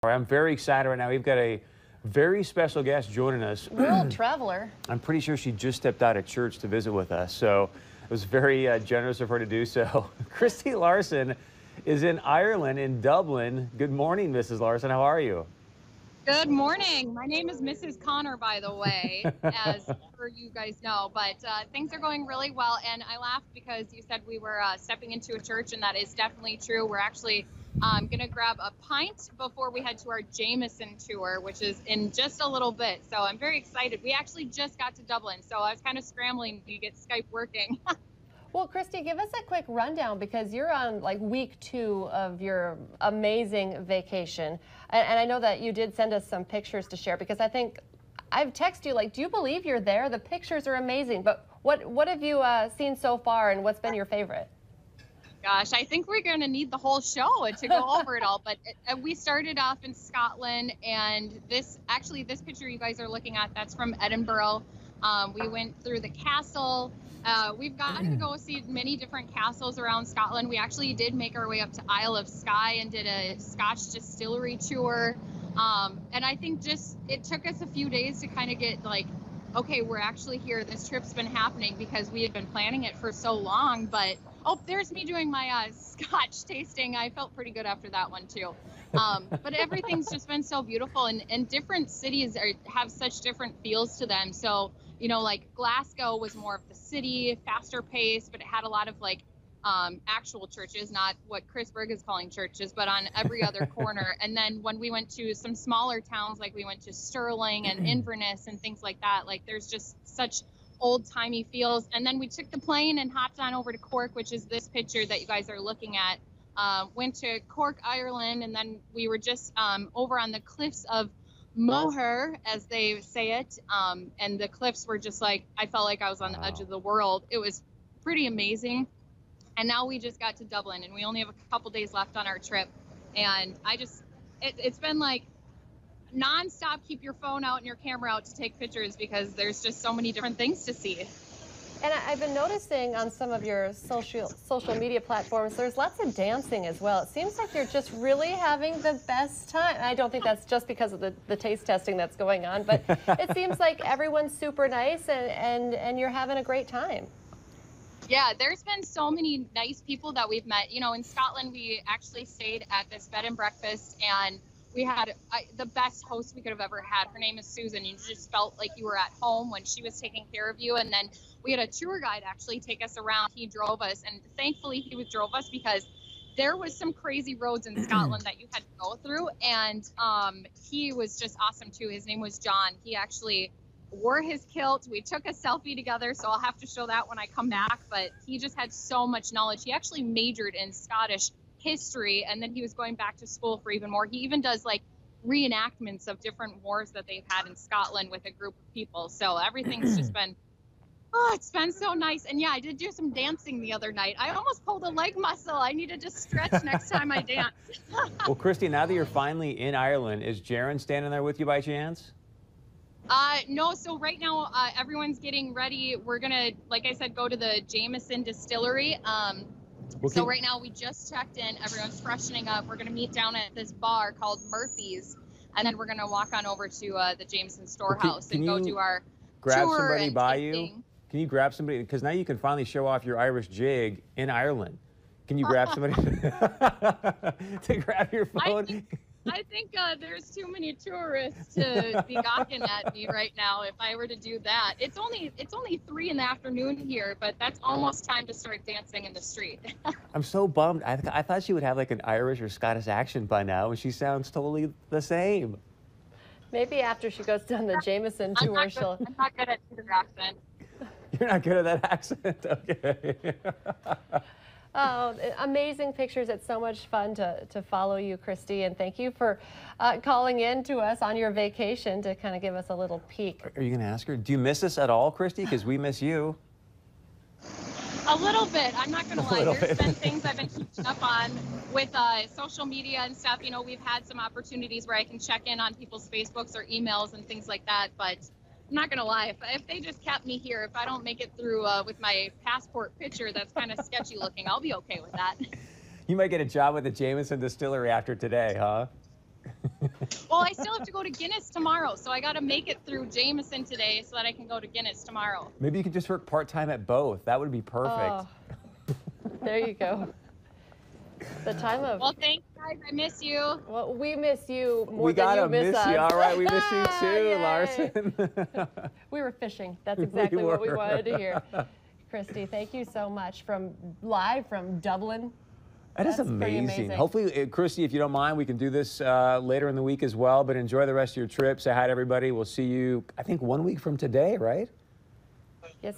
I'm very excited right now. We've got a very special guest joining us. World traveler. I'm pretty sure she just stepped out of church to visit with us, so it was very generous of her to do so. Kristi Larson is in Ireland, in Dublin. Good morning, Mrs. Larson. How are you? Good morning. My name is Mrs. Connor, by the way, as you guys know, but things are going really well. And I laughed because you said we were stepping into a church, and that is definitely true. We're actually going to grab a pint before we head to our Jameson tour, which is in just a little bit. So I'm very excited. We actually just got to Dublin, so I was kind of scrambling to get Skype working. Well, Kristi, give us a quick rundown because you're on like week 2 of your amazing vacation. And I know that you did send us some pictures to share because I think I've texted you like, do you believe you're there? The pictures are amazing. But what have you seen so far and what's been your favorite? Gosh, I think we're going to need the whole show to go over it all. But we started off in Scotland, and this picture you guys are looking at, that's from Edinburgh. We went through the castle. We've gotten to go see many different castles around Scotland. We actually did make our way up to Isle of Skye and did a Scotch distillery tour. And I think it took us a few days to kind of get like, okay, we're actually here. This trip's been happening because we had been planning it for so long. But, oh, there's me doing my Scotch tasting. I felt pretty good after that one too. But everything's just been so beautiful, and different cities have such different feels to them. So, you know, like Glasgow was more of the city, faster pace, but it had a lot of like actual churches, not what Chris Berg is calling churches, but on every other corner. And then when we went to some smaller towns, like we went to Stirling and Inverness and things like that, like there's just such old-timey feels. And then we took the plane and hopped on over to Cork, which is this picture that you guys are looking at. Went to Cork, Ireland, and then we were just over on the cliffs of Moher, as they say it, and the cliffs were just like, I felt like I was on the edge of the world. It was pretty amazing. And now we just got to Dublin, and we only have a couple days left on our trip. And it's been like nonstop, keep your phone out and your camera out to take pictures because there's just so many different things to see. And I've been noticing on some of your social media platforms, there's lots of dancing as well. It seems like you're just really having the best time. I don't think that's just because of the taste testing that's going on, but it seems like everyone's super nice and you're having a great time. Yeah, there's been so many nice people that we've met. You know, in Scotland, we actually stayed at this bed and breakfast, and we had the best host we could have ever had. Her name is Susan. You just felt like you were at home when she was taking care of you. And then we had a tour guide actually take us around. He drove us, and thankfully he drove us because there was some crazy roads in Scotland that you had to go through. And he was just awesome too. His name was John. He actually wore his kilt. We took a selfie together, so I'll have to show that when I come back. But he just had so much knowledge. He actually majored in Scottish history, and then he was going back to school for even more. He even does like reenactments of different wars that they've had in Scotland with a group of people. So everything's just been, it's been so nice. And yeah, I did do some dancing the other night. I almost pulled a leg muscle. I needed to stretch next time I dance. Well, Kristi, now that you're finally in Ireland, is Jaron standing there with you by chance? No, so right now everyone's getting ready. We're gonna, like I said, go to the Jameson distillery. So right now we just checked in, everyone's freshening up. We're going to meet down at this bar called Murphy's, and then we're going to walk on over to the Jameson storehouse and go do our grab tour somebody and by tasting. you? Can you grab somebody? Because now you can finally show off your Irish jig in Ireland. Can you grab somebody to grab your phone? I think there's too many tourists to be gawking at me right now if I were to do that. It's only 3 in the afternoon here, but that's almost time to start dancing in the street. I'm so bummed. I thought she would have like an Irish or Scottish accent by now, and she sounds totally the same. Maybe after she goes down the Jameson tour, I'm not good at your accent. You're not good at that accent? Okay. Oh, amazing pictures. It's so much fun to follow you, Kristi, and thank you for calling in to us on your vacation to kind of give us a little peek. Are you going to ask her, do you miss us at all, Kristi? Because we miss you. A little bit. I'm not going to lie. There's been things I've been keeping up on with social media and stuff. You know, we've had some opportunities where I can check in on people's Facebooks or emails and things like that, but I'm not going to lie. If they just kept me here, if I don't make it through with my passport picture that's kind of sketchy looking, I'll be okay with that. You might get a job with the Jameson distillery after today, huh? Well, I still have to go to Guinness tomorrow, so I got to make it through Jameson today so that I can go to Guinness tomorrow. Maybe you could just work part-time at both. That would be perfect. Oh, there you go. The time of. Well, thanks, guys. I miss you. Well, we miss you more We than gotta you miss miss us. you. All right, we miss you too, Yay. Larson. We were fishing. That's exactly what we were. wanted to hear. Kristi, thank you so much live from Dublin. That is That's pretty amazing. amazing. Hopefully, Kristi, if you don't mind, we can do this later in the week as well. But enjoy the rest of your trip. Say hi to everybody. We'll see you, I think, 1 week from today, right? Yes.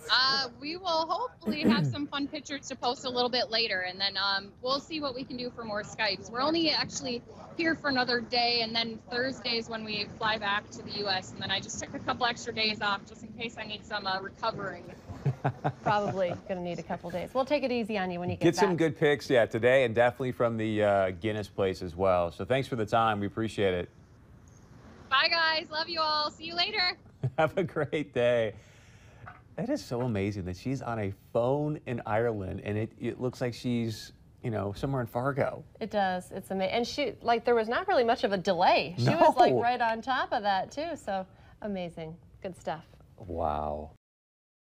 We will hopefully have some fun pictures to post a little bit later, and then we'll see what we can do for more Skypes. We're only actually here for another day, and then Thursday is when we fly back to the U.S., and then I just took a couple extra days off just in case I need some recovering. Probably going to need a couple days. We'll take it easy on you when you get Get back. some good pics, yeah, today, and definitely from the Guinness place as well. So thanks for the time. We appreciate it. Bye, guys. Love you all. See you later. Have a great day. That is so amazing that she's on a phone in Ireland, and it looks like she's, you know, somewhere in Fargo. It does. It's amazing. And she, like, there was not really much of a delay. She No. was, like, right on top of that, too. So amazing. Good stuff. Wow.